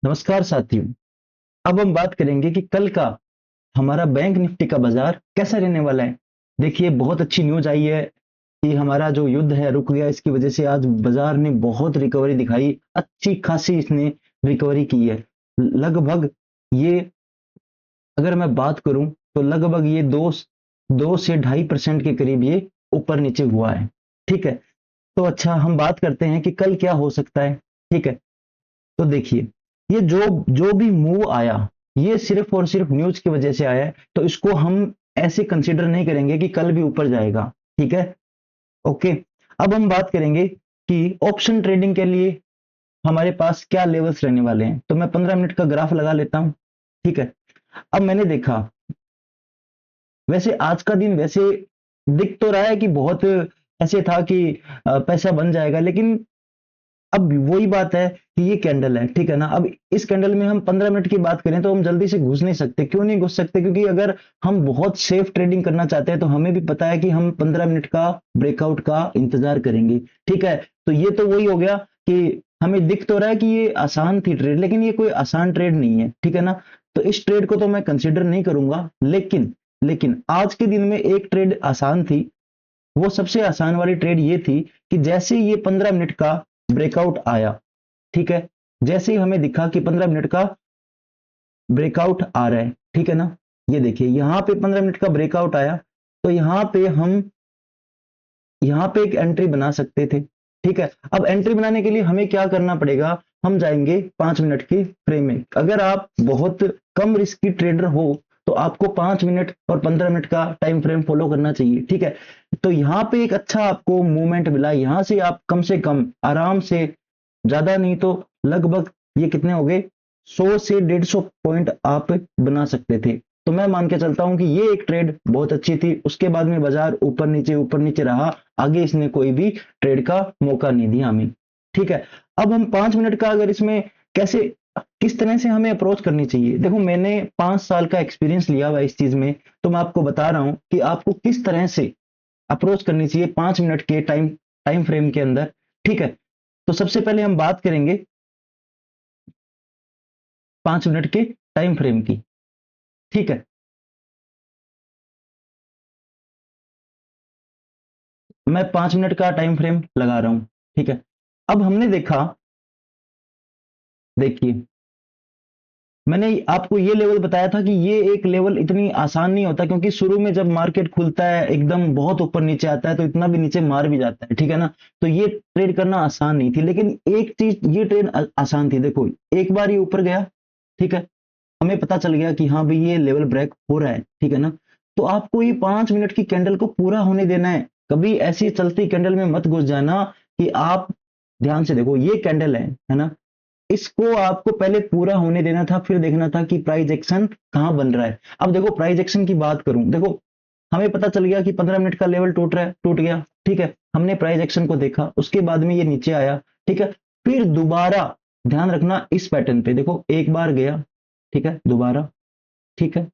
नमस्कार साथियों। अब हम बात करेंगे कि कल का हमारा बैंक निफ्टी का बाजार कैसा रहने वाला है। देखिए, बहुत अच्छी न्यूज आई है कि हमारा जो युद्ध है रुक गया। इसकी वजह से आज बाजार ने बहुत रिकवरी दिखाई, अच्छी खासी इसने रिकवरी की है। लगभग ये, अगर मैं बात करूं तो लगभग ये दो से 2.5% के करीब ये ऊपर नीचे हुआ है। ठीक है, तो अच्छा, हम बात करते हैं कि कल क्या हो सकता है। ठीक है, तो देखिए, ये जो जो भी मूव आया, ये सिर्फ और सिर्फ न्यूज की वजह से आया है, तो इसको हम ऐसे कंसीडर नहीं करेंगे कि कल भी ऊपर जाएगा। ठीक है, ओके। अब हम बात करेंगे कि ऑप्शन ट्रेडिंग के लिए हमारे पास क्या लेवल्स रहने वाले हैं। तो मैं 15 मिनट का ग्राफ लगा लेता हूं। ठीक है, अब मैंने देखा, वैसे आज का दिन वैसे दिख तो रहा है कि बहुत ऐसे था कि पैसा बन जाएगा, लेकिन अब वही बात है कि ये कैंडल है। ठीक है ना, अब इस कैंडल में हम 15 मिनट की बात करें तो हम जल्दी से घुस नहीं सकते। क्यों नहीं घुस सकते? क्योंकि अगर हम बहुत सेफ ट्रेडिंग करना चाहते हैं तो हमें भी पता है कि हम 15 मिनट का ब्रेकआउट का इंतजार करेंगे। ठीक है, तो ये तो वही हो गया कि हमें दिख तो रहा है कि ये आसान थी ट्रेड, लेकिन ये कोई आसान ट्रेड नहीं है। ठीक है ना, तो इस ट्रेड को तो मैं कंसिडर नहीं करूंगा। लेकिन लेकिन आज के दिन में एक ट्रेड आसान थी। वो सबसे आसान वाली ट्रेड ये थी कि जैसे ये 15 मिनट का ब्रेकआउट आया, ठीक है, जैसे ही हमें दिखा कि 15 मिनट का ब्रेकआउट आ रहा है, ठीक है ना, ये देखिए यहां पे 15 मिनट का ब्रेकआउट आया, तो यहां पे हम यहां पे एक एंट्री बना सकते थे। ठीक है, अब एंट्री बनाने के लिए हमें क्या करना पड़ेगा? हम जाएंगे 5 मिनट की फ्रेम में। अगर आप बहुत कम रिस्की ट्रेडर हो तो आपको 5 मिनट और 15 मिनट का टाइम फ्रेम फॉलो करना चाहिए। ठीक है, तो यहाँ पे एक अच्छा आपको मूवमेंट मिला। यहां से आप कम से कम आराम से, ज्यादा नहीं तो लगभग, ये कितने हो गए, 100 से 150 पॉइंट आप बना सकते थे। तो मैं मान के चलता हूं कि ये एक ट्रेड बहुत अच्छी थी। उसके बाद में बाजार ऊपर नीचे रहा, आगे इसने कोई भी ट्रेड का मौका नहीं दिया हमें। ठीक है, अब हम 5 मिनट का अगर इसमें कैसे, किस तरह से हमें अप्रोच करनी चाहिए। देखो, मैंने 5 साल का एक्सपीरियंस लिया हुआ है इस चीज में, तो मैं आपको बता रहा हूं कि आपको किस तरह से अप्रोच करनी चाहिए 5 मिनट के टाइम टाइम फ्रेम के अंदर। ठीक है, तो सबसे पहले हम बात करेंगे 5 मिनट के टाइम फ्रेम की। ठीक है, मैं 5 मिनट का टाइम फ्रेम लगा रहा हूं। ठीक है, अब हमने देखा, देखिए, मैंने आपको ये लेवल बताया था कि ये एक लेवल इतनी आसान नहीं होता, क्योंकि शुरू में जब मार्केट खुलता है एकदम बहुत ऊपर नीचे आता है तो इतना भी नीचे मार भी जाता है। ठीक है ना, तो ये ट्रेड करना आसान नहीं थी, लेकिन एक चीज, ये ट्रेड आसान थी। देखो, एक बार ये ऊपर गया, ठीक है, हमें पता चल गया कि हाँ भाई ये लेवल ब्रेक हो रहा है। ठीक है ना, तो आपको ये 5 मिनट की कैंडल को पूरा होने देना है। कभी ऐसी चलती कैंडल में मत घुस जाना कि आप, ध्यान से देखो, ये कैंडल है ना, इसको आपको पहले पूरा होने देना था, फिर देखना था कि प्राइस एक्शन कहां बन रहा है। अब देखो, प्राइस एक्शन की बात करूं, देखो हमें पता चल गया कि 15 मिनट का लेवल टूट रहा है, टूट गया। ठीक है, हमने प्राइस एक्शन को देखा, उसके बाद में ये नीचे आया। ठीक है, फिर दोबारा, ध्यान रखना इस पैटर्न पे, देखो एक बार गया, ठीक है, दोबारा, ठीक है,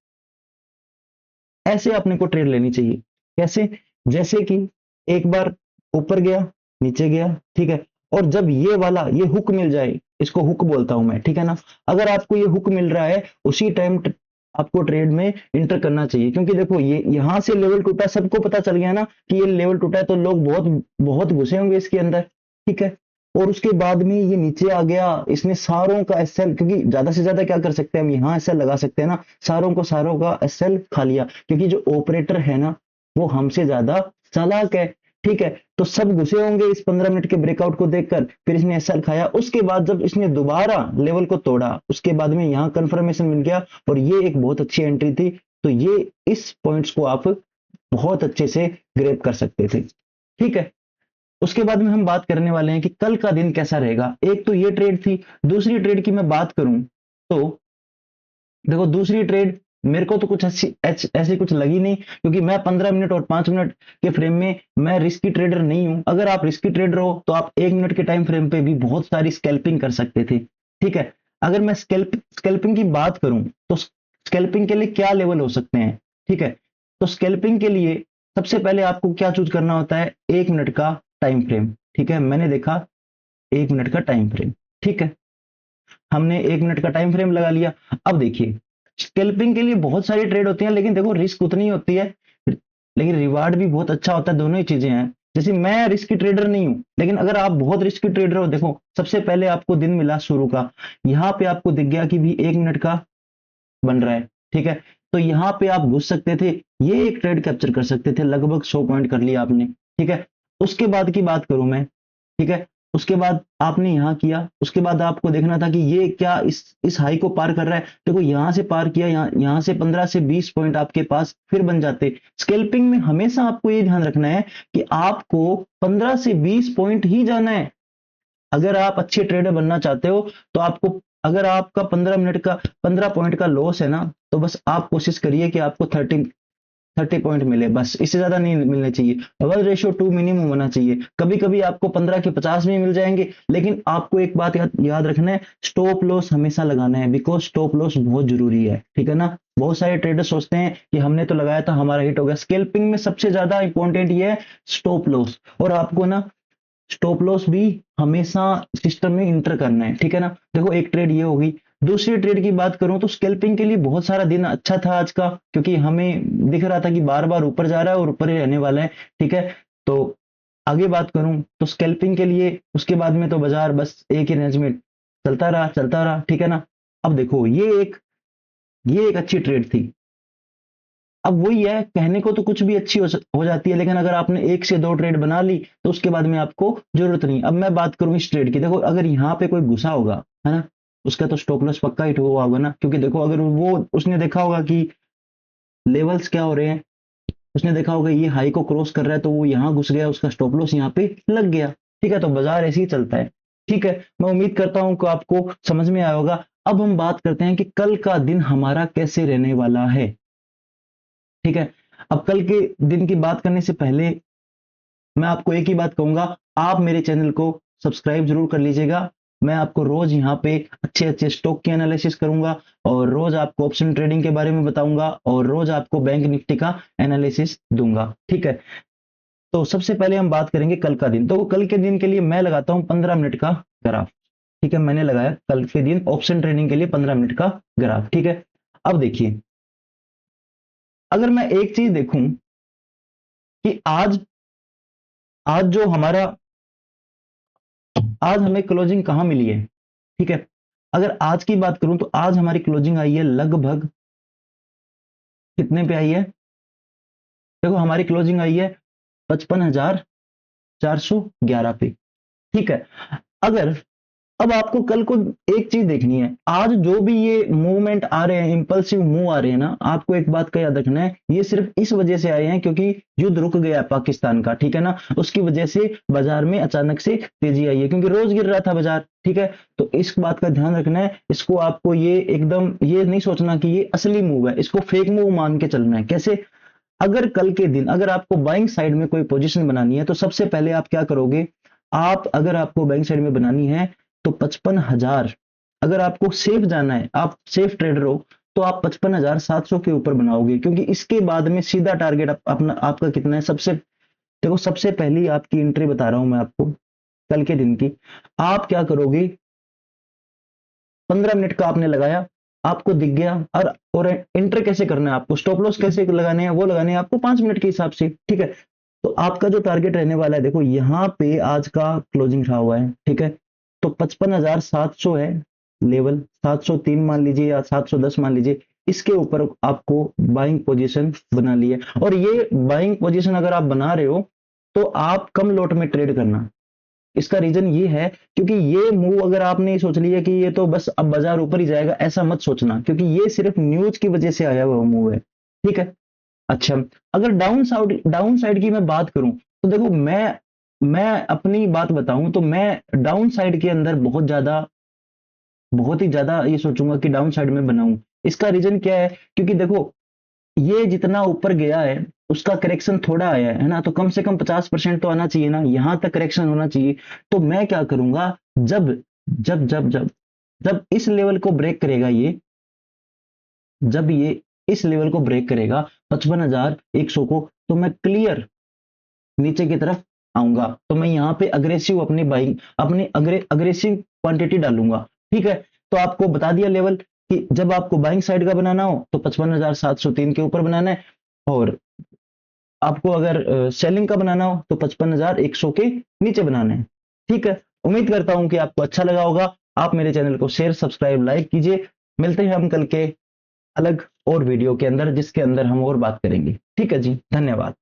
ऐसे अपने को ट्रेड लेनी चाहिए। कैसे? जैसे कि एक बार ऊपर गया, नीचे गया, ठीक है, और जब ये वाला ये हुक मिल जाए, इसको हुक बोलता हूं मैं, ठीक है ना, अगर आपको ये हुक मिल रहा है उसी टाइम आपको ट्रेड में इंटर करना चाहिए। क्योंकि देखो, ये यहां से लेवल टूटा, सबको पता चल गया ना कि ये लेवल टूटा है, तो लोग बहुत बहुत घुसे होंगे इसके अंदर। ठीक है, और उसके बाद में ये नीचे आ गया, इसने सारों का एसएल, क्योंकि ज्यादा से ज्यादा क्या कर सकते हैं हम, यहाँ एसएल लगा सकते हैं ना, सारों का एसएल खा लिया, क्योंकि जो ऑपरेटर है ना वो हमसे ज्यादा चालाक है। ठीक है, तो सब घुसे होंगे इस 15 मिनट के ब्रेकआउट को देखकर, फिर इसने एसएल खाया। उसके बाद जब इसने दोबारा लेवल को तोड़ा, उसके बाद में यहाँ कंफर्मेशन मिल गया, और ये एक बहुत अच्छी एंट्री थी। तो ये इस पॉइंट्स को आप बहुत अच्छे से ग्रेप कर सकते थे। ठीक है, उसके बाद में हम बात करने वाले हैं कि कल का दिन कैसा रहेगा। एक तो ये ट्रेड थी, दूसरी ट्रेड की मैं बात करूं तो देखो, दूसरी ट्रेड मेरे को तो कुछ ऐसी कुछ लगी नहीं, क्योंकि मैं 15 मिनट और 5 मिनट के फ्रेम में मैं रिस्की ट्रेडर नहीं हूं। अगर आप रिस्की ट्रेडर हो तो आप 1 मिनट के टाइम फ्रेम पे भी बहुत सारी स्कैल्पिंग कर सकते थे। ठीक है, अगर मैं स्कैल्पिंग की बात करूं तो स्कैल्पिंग के लिए क्या लेवल हो सकते हैं। ठीक है, तो स्कैल्पिंग के लिए सबसे पहले आपको क्या चूज करना होता है? 1 मिनट का टाइम फ्रेम। ठीक है, मैंने देखा 1 मिनट का टाइम फ्रेम। ठीक है, हमने 1 मिनट का टाइम फ्रेम लगा लिया। अब देखिए स्कैल्पिंग के लिए बहुत सारी ट्रेड होती हैं, लेकिन देखो रिस्क उतनी होती है, लेकिन रिवार्ड भी बहुत अच्छा होता है, दोनों ही चीजें हैं। जैसे मैं रिस्की ट्रेडर नहीं हूं, लेकिन अगर आप बहुत रिस्की ट्रेडर हो, देखो सबसे पहले आपको दिन मिला शुरू का, यहाँ पे आपको दिख गया कि भी 1 मिनट का बन रहा है, ठीक है, तो यहाँ पे आप घुस सकते थे, ये एक ट्रेड कैप्चर कर सकते थे, लगभग 100 पॉइंट कर लिया आपने, ठीक है। उसके बाद की बात करूं मैं, ठीक है, उसके बाद आपने यहाँ किया, उसके बाद आपको देखना था कि ये क्या इस हाई को पार कर रहा है, देखो यहाँ से पार किया, यहाँ से 15 से 20 पॉइंट आपके पास फिर बन जाते। स्कैल्पिंग में हमेशा आपको ये ध्यान रखना है कि आपको 15 से 20 पॉइंट ही जाना है। अगर आप अच्छे ट्रेडर बनना चाहते हो तो आपको, अगर आपका 15 पॉइंट का लॉस है ना, तो बस आप कोशिश करिए कि आपको 30 पॉइंट मिले, बस इससे ज्यादा नहीं मिलने चाहिए। 1:2 मिनिमम होना चाहिए। कभी कभी आपको 15 के 50 भी मिल जाएंगे, लेकिन आपको एक बात याद रखना है, स्टॉप लॉस हमेशा लगाना है, बिकॉज स्टॉप लॉस बहुत जरूरी है, ठीक है ना। बहुत सारे ट्रेडर सोचते हैं कि हमने तो लगाया था, हमारा हिट हो गया। स्कैल्पिंग में सबसे ज्यादा इंपॉर्टेंट ये है स्टॉप लॉस, और आपको ना स्टॉप लॉस भी हमेशा सिस्टम में इंटर करना है, ठीक है ना। देखो एक ट्रेड ये होगी। दूसरी ट्रेड की बात करूं तो स्कैल्पिंग के लिए बहुत सारा दिन अच्छा था आज का, क्योंकि हमें दिख रहा था कि बार बार ऊपर जा रहा है और ऊपर ही रहने वाला है, ठीक है। तो आगे बात करूं तो स्कैल्पिंग के लिए उसके बाद में तो बाजार बस एक ही रेंज में चलता रहा, ठीक है ना। अब देखो ये एक अच्छी ट्रेड थी। अब वही है, कहने को तो कुछ भी अच्छी हो जाती है, लेकिन अगर आपने 1 से 2 ट्रेड बना ली तो उसके बाद में आपको जरूरत नहीं। अब मैं बात करूं इस ट्रेड की, देखो अगर यहाँ पे कोई घुसा होगा, है ना, उसका तो स्टॉप लॉस पक्का हिट हुआ होगा ना, क्योंकि देखो अगर वो उसने देखा होगा कि लेवल्स क्या हो रहे हैं, उसने देखा होगा ये हाई को क्रॉस कर रहा है, तो वो यहाँ घुस गया, उसका स्टॉप लॉस यहाँ पे लग गया, ठीक है। तो बाजार ऐसे ही चलता है, ठीक है। मैं उम्मीद करता हूं कि आपको समझ में आया होगा। अब हम बात करते हैं कि कल का दिन हमारा कैसे रहने वाला है, ठीक है। अब कल के दिन की बात करने से पहले मैं आपको एक ही बात कहूंगा, आप मेरे चैनल को सब्सक्राइब जरूर कर लीजिएगा। मैं आपको रोज यहाँ पे अच्छे अच्छे स्टॉक की एनालिसिस करूंगा, और रोज आपको ऑप्शन ट्रेडिंग के बारे में बताऊंगा, और रोज आपको बैंक निफ्टी का एनालिसिस दूंगा, ठीक है। तो सबसे पहले हम बात करेंगे कल का दिन। तो कल के दिन के लिए मैं लगाता हूं 15 मिनट का ग्राफ, ठीक है। मैंने लगाया कल के दिन ऑप्शन ट्रेडिंग के लिए 15 मिनट का ग्राफ, ठीक है। अब देखिए, अगर मैं एक चीज देखूं कि आज आज जो हमारा आज हमें क्लोजिंग कहां मिली है, ठीक है। अगर आज की बात करूं तो आज हमारी क्लोजिंग आई है लगभग कितने पे आई है, देखो हमारी क्लोजिंग आई है 55,411 पे, ठीक है। अगर अब आपको कल को एक चीज देखनी है, आज जो भी ये मूवमेंट आ रहे हैं, इंपल्सिव मूव आ रहे हैं ना, आपको एक बात का याद रखना है, ये सिर्फ इस वजह से आए हैं क्योंकि युद्ध रुक गया है पाकिस्तान का, ठीक है ना। उसकी वजह से बाजार में अचानक से तेजी आई है, क्योंकि रोज गिर रहा था बाजार, ठीक है। तो इस बात का ध्यान रखना है, इसको आपको ये एकदम ये नहीं सोचना कि ये असली मूव है, इसको फेक मूव मान के चलना है। कैसे? अगर कल के दिन अगर आपको बाइंग साइड में कोई पोजीशन बनानी है, तो सबसे पहले आप क्या करोगे, आप अगर आपको बाइंग साइड में बनानी है तो 55,000, अगर आपको सेफ जाना है, आप सेफ ट्रेडर हो, तो आप 55,700 के ऊपर बनाओगे, क्योंकि इसके बाद में सीधा टारगेट अपना आपका कितना है। सबसे देखो, सबसे पहली आपकी एंट्री बता रहा हूं मैं आपको कल के दिन की। आप क्या करोगे, 15 मिनट का आपने लगाया, आपको दिख गया, और एंटर कैसे करना है आपको, स्टॉप लॉस कैसे लगाने हैं, वो लगाने हैं आपको 5 मिनट के हिसाब से, ठीक है। तो आपका जो टारगेट रहने वाला है, देखो यहाँ पे आज का क्लोजिंग रहा हुआ है, ठीक है। तो 55,700 है लेवल, 703 मान लीजिए या 710 मान लीजिए, इसके ऊपर आपको बाइंग पोजीशन बना ली है। और ये बाइंग पोजीशन अगर आप बना रहे हो तो आप कम लोट में ट्रेड करना। इसका रीजन ये है क्योंकि ये मूव अगर आपने सोच लिया कि ये तो बस अब बाजार ऊपर ही जाएगा, ऐसा मत सोचना, क्योंकि ये सिर्फ न्यूज की वजह से आया हुआ मूव है, ठीक है। अच्छा, अगर डाउन साइड की मैं बात करूं तो देखो, मैं अपनी बात बताऊं तो मैं डाउन साइड के अंदर बहुत ही ज्यादा ये सोचूंगा कि डाउन साइड में बनाऊं। इसका रीजन क्या है, क्योंकि देखो ये जितना ऊपर गया है उसका करेक्शन थोड़ा आया है ना, तो कम से कम 50% तो आना चाहिए ना, यहां तक करेक्शन होना चाहिए। तो मैं क्या करूंगा, जब जब जब जब जब इस लेवल को ब्रेक करेगा ये, जब ये इस लेवल को ब्रेक करेगा 55,100 को, तो मैं क्लियर नीचे की तरफ आऊंगा। तो मैं यहाँ पे अग्रेसिव अपनी बाइंग अपनी अग्रेसिव क्वांटिटी डालूंगा, ठीक है। तो आपको बता दिया लेवल कि जब आपको बाइंग साइड का बनाना हो तो 55,703 के ऊपर बनाना है, और आपको अगर सेलिंग का बनाना हो तो 55,100 के नीचे बनाना है। ठीक है, उम्मीद करता हूं कि आपको अच्छा लगा होगा। आप मेरे चैनल को शेयर, सब्सक्राइब, लाइक कीजिए। मिलते हैं हम कल के अलग और वीडियो के अंदर, जिसके अंदर हम और बात करेंगे। ठीक है जी, धन्यवाद।